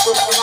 Hare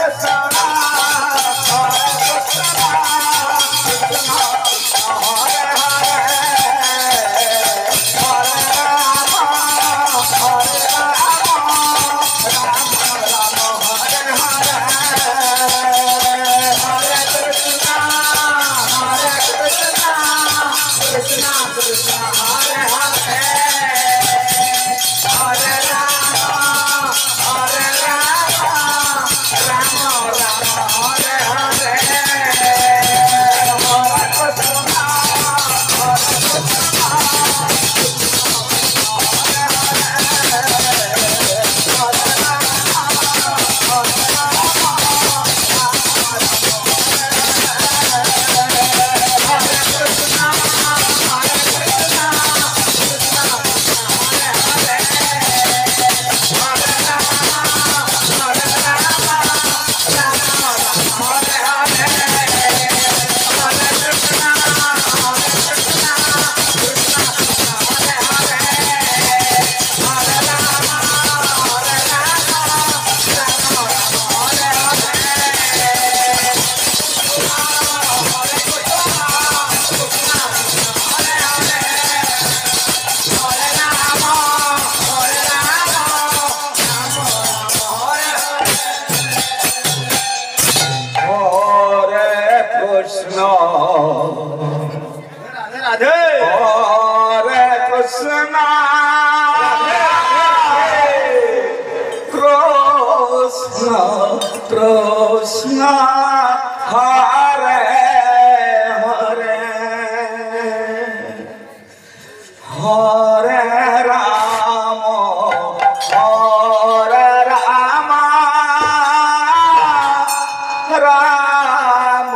Krishna Krishna Hare Hare Hare Ram Ram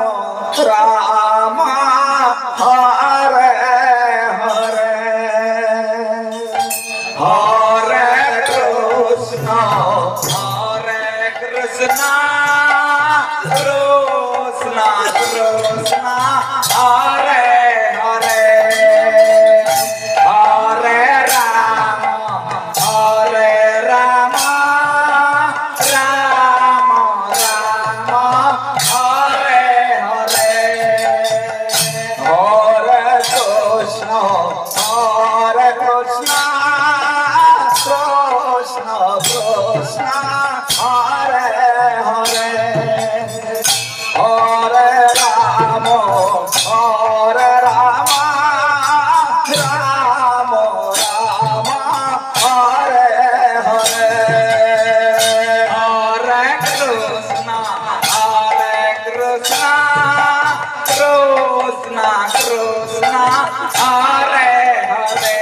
Ram Hare Hare Hare Krishna Krishna Krishna Hare Hare Hare Ram Ram Ram Hare Hare Hare Krishna Krishna Krishna Hare Hare Hare Ram Ram Ram Hare Hare Hare Krishna Krishna Krishna Hare Hare Hare Ram Ram Ram Hare Hare Hare Krishna Krishna Krishna Hare Hare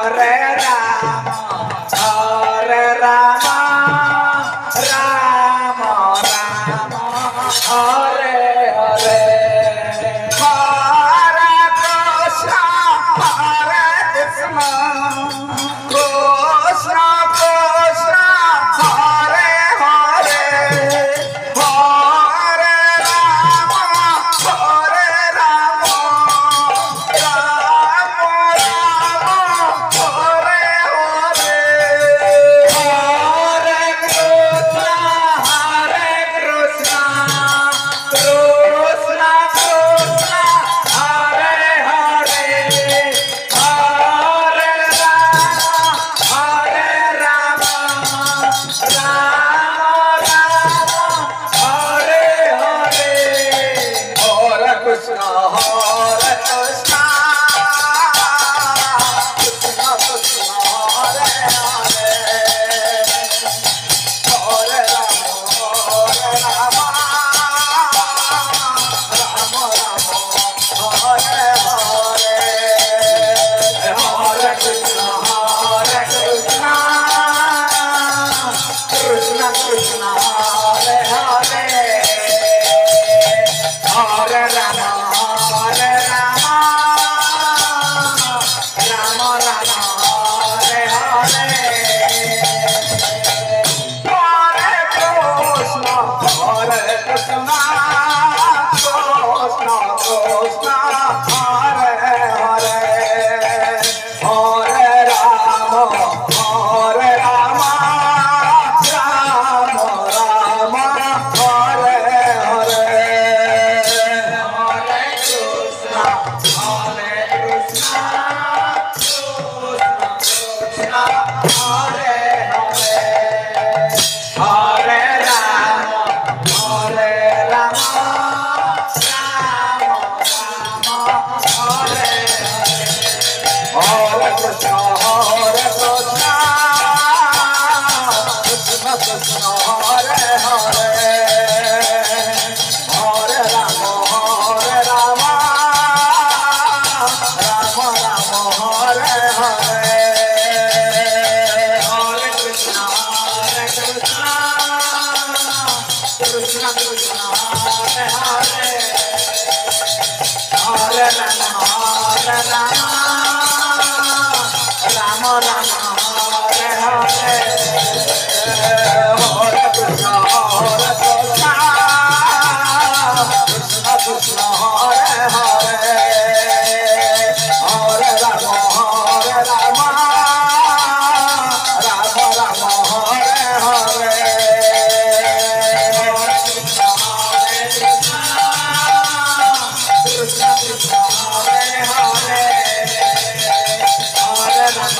Hare Ram Ram Hare Hare Hare Krishna Krishna Hare Hare Hare Ram Hare Hare Hare Krishna Krishna Krishna Hare Hare Hare Ram Ram Hare Hare Hare Krishna Krishna Krishna Hare Hare Hare Ram Ram Hare Hare Hare Krishna Krishna Krishna Hare Hare Hare Ram Ram Hare Hare Hare Krishna Krishna Hare Hare Hare Ram Hare Hare Krishna Krishna Krishna Hare Hare Hare Ram Ram Hare Hare Hare Krishna Krishna Krishna Hare Hare Hare Ram Ram Hare Hare Hare Krishna Krishna Krishna Hare Hare Hare Ram Ram Hare Hare Krishna Krishna Hare Hare Hare Ram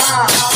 Hare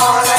Hare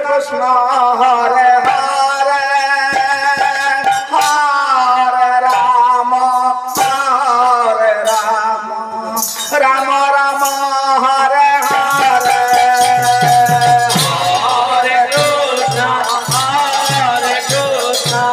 Krishna Hare Hare Hare Ram Ram Ram Hare Hare Hare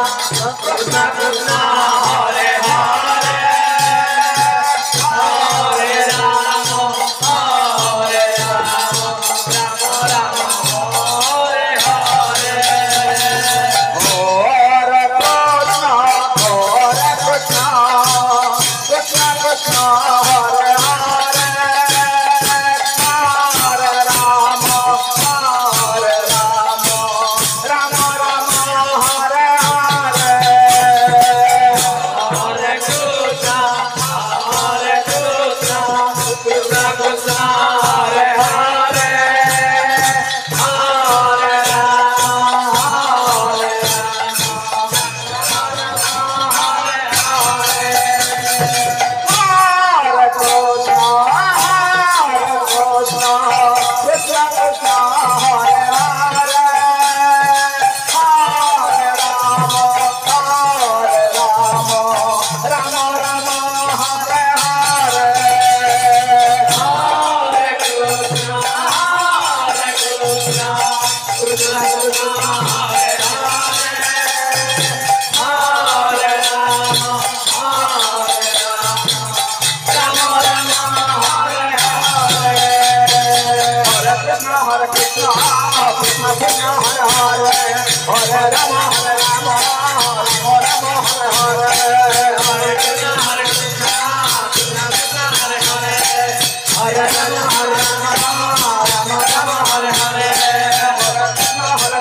Krishna Krishna Krishna Hare Hare Hare Ram Ram Hare Hare Hare Krishna Krishna Krishna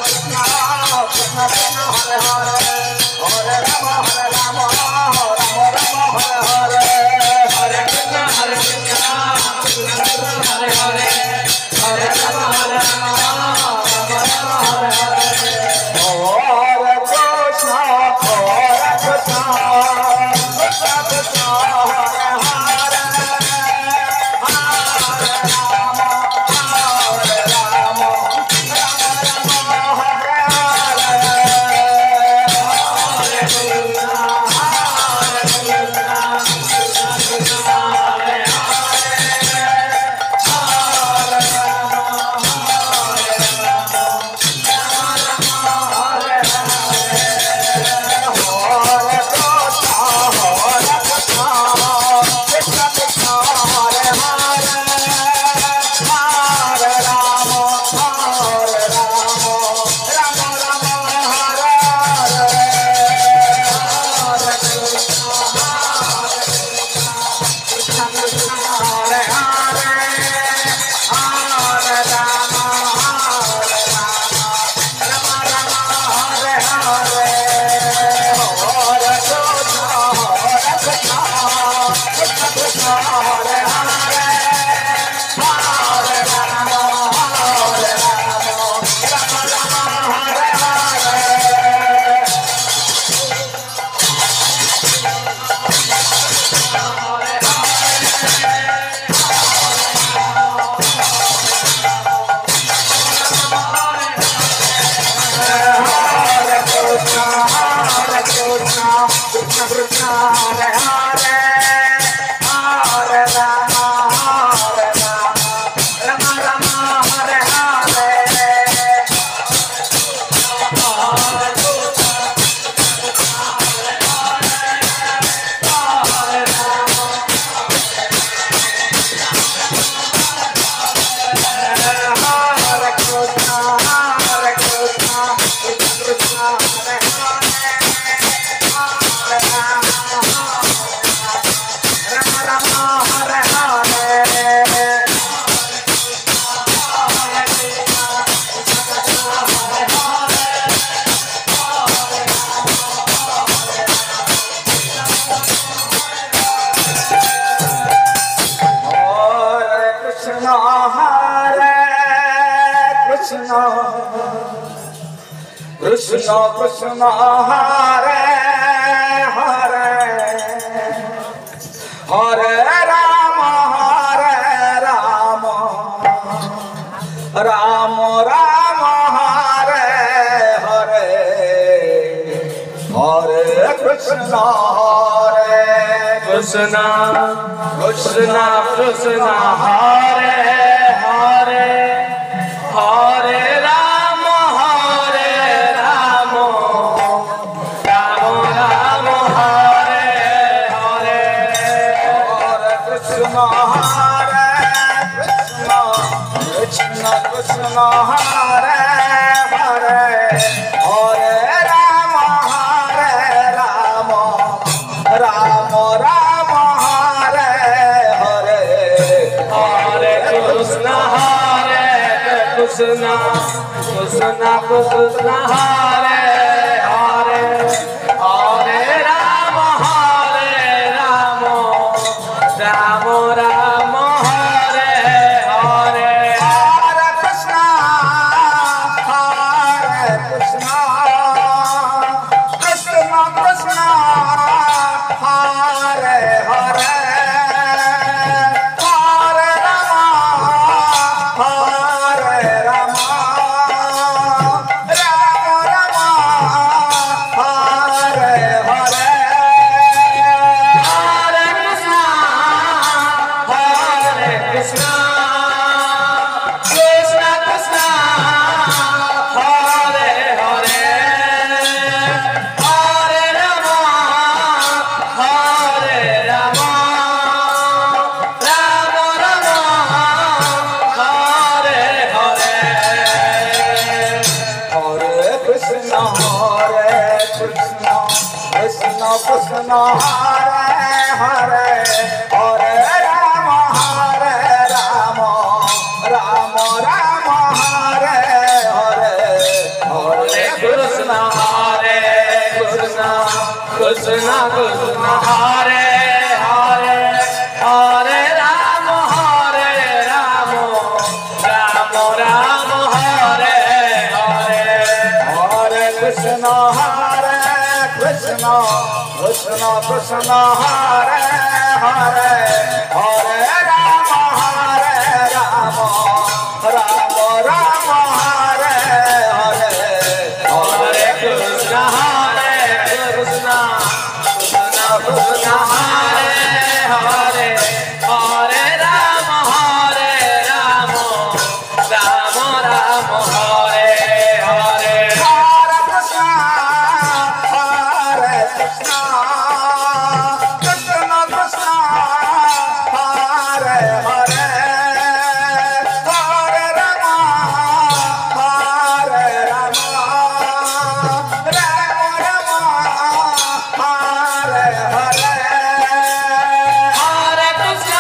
Hare Hare Hare Ram Ram Ram Hare Hare Hare Krishna Krishna Krishna Hare Hare Hare Krishna Krishna Hare Hare Hare Ram Ram Ram Ram Hare Krishna Krishna Krishna Hare Hare Hare Rama Hare Rama Rama Rama Hare Hare Hare Krishna Hare Krishna Krishna Krishna Hare Hare Hare Rama Hare Rama Rama Rama Hare Hare Hare Krishna Krishna Krishna Krishna Hare Hare Hare Rama Hare Rama Rama Rama Hare Hare Hare Krishna Krishna Krishna Hare Hare Hare Rama Hare Rama Rama Rama Hare Hare Hare Krishna Krishna Krishna Hare Hare Hare Rama Hare Rama Rama Rama Hare Hare Hare Krishna Krishna Krishna Hare Hare Hare Rama Hare Rama Rama Rama Hare Hare Hare Krishna Krishna Krishna Krishna Hare Hare Hare Rama Hare Rama Rama Rama Hare Hare Hare Krishna Krishna Krishna Krishna Hare Hare Hare Rama Hare Rama Rama Rama Hare Hare Hare Krishna Krishna Krishna Krishna Hare Hare Hare Rama Hare Rama Rama Rama Hare Hare Hare Krishna Krishna Krishna Krishna Hare Hare Hare Rama Hare Rama Rama Rama Hare Hare Hare Krishna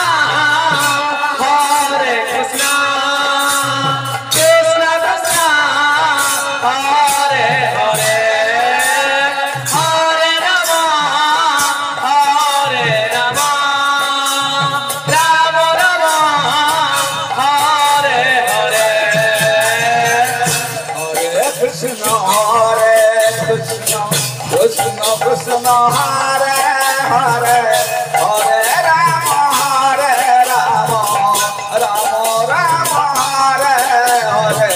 Krishna Krishna Krishna Hare Hare Hare Rama Hare Rama Rama Rama Hare Hare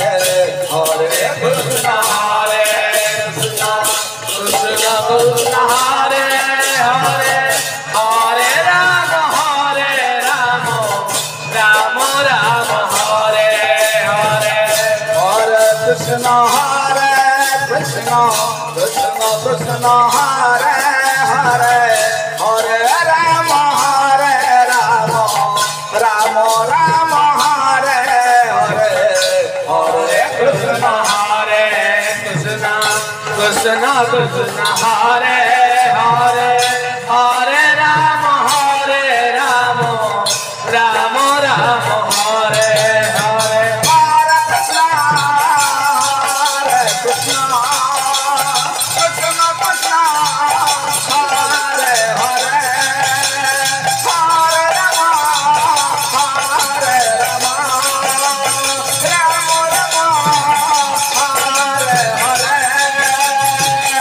Hare Krishna Krishna Krishna Hare Hare Hare Rama Hare Rama Rama Rama Hare Hare Hare Krishna Krishna Krishna Krishna Hare Hare Hare Rama Hare Rama Rama Rama Hare Hare Hare Krishna Krishna Krishna Krishna Hare Hare Hare Rama Hare Rama Rama Rama Hare Hare Hare Krishna Krishna Krishna Krishna Hare Hare Hare Rama Hare Rama Rama Rama Hare Hare Hare Krishna Krishna Krishna Krishna Hare Hare Hare Rama Hare Rama Rama Rama Hare Hare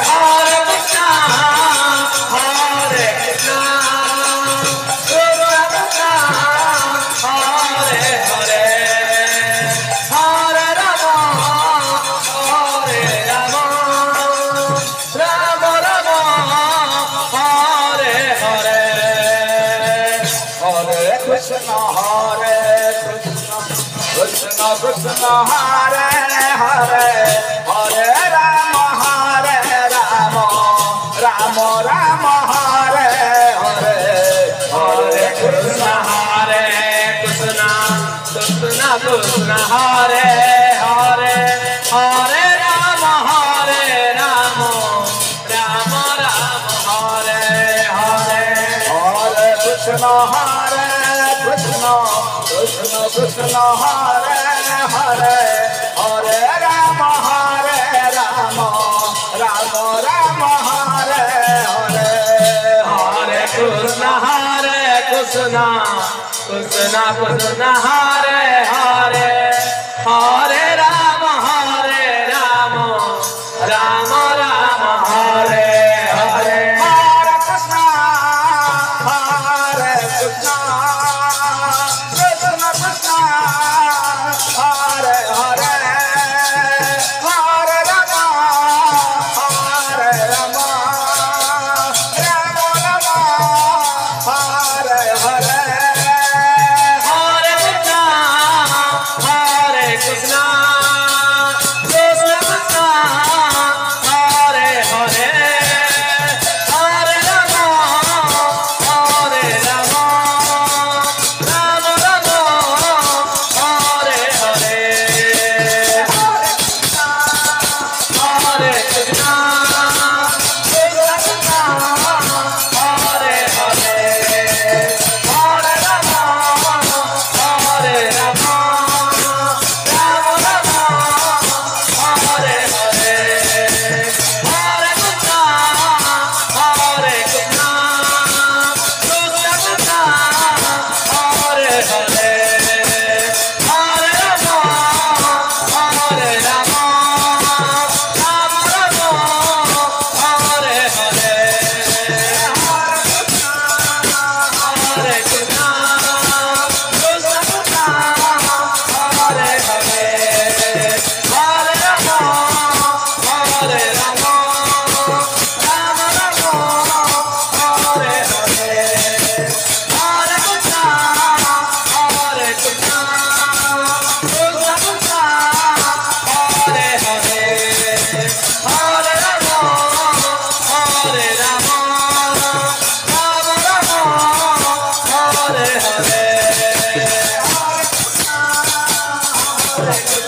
Hare Krishna Krishna Hare Hare Hare Ram Ram Ram Hare Hare Hare Krishna Krishna Krishna Krishna Hare Hare Hare Ram Ram Ram Hare Hare Hare Krishna Krishna Krishna Krishna Hare Hare Hare Ram Ram Ram Ram Hare Hare Hare Krishna Krishna Krishna Hare Hare Hare Ram Ram Ram Hare Hare Hare Krishna Krishna Krishna Hare Hare Hare Ram Ram Ram Hare Hare Hare Krishna Krishna Krishna Hare Hare Hare Ram Ram Ram Hare Hare Hare Krishna Krishna Krishna Hare Hare Hare Ram Hare Ram Ram Hare Hare Hare Krishna Krishna Krishna Krishna Hare Hare Hare Ram Hare Ram Ram Hare Hare Hare Krishna Krishna Krishna Hare Hare Hare Ram Hare Ram Ram Hare Hare Hare Krishna Krishna Krishna Krishna Hare Hare Hare Ram Hare Ram Ram Hare Hare Hare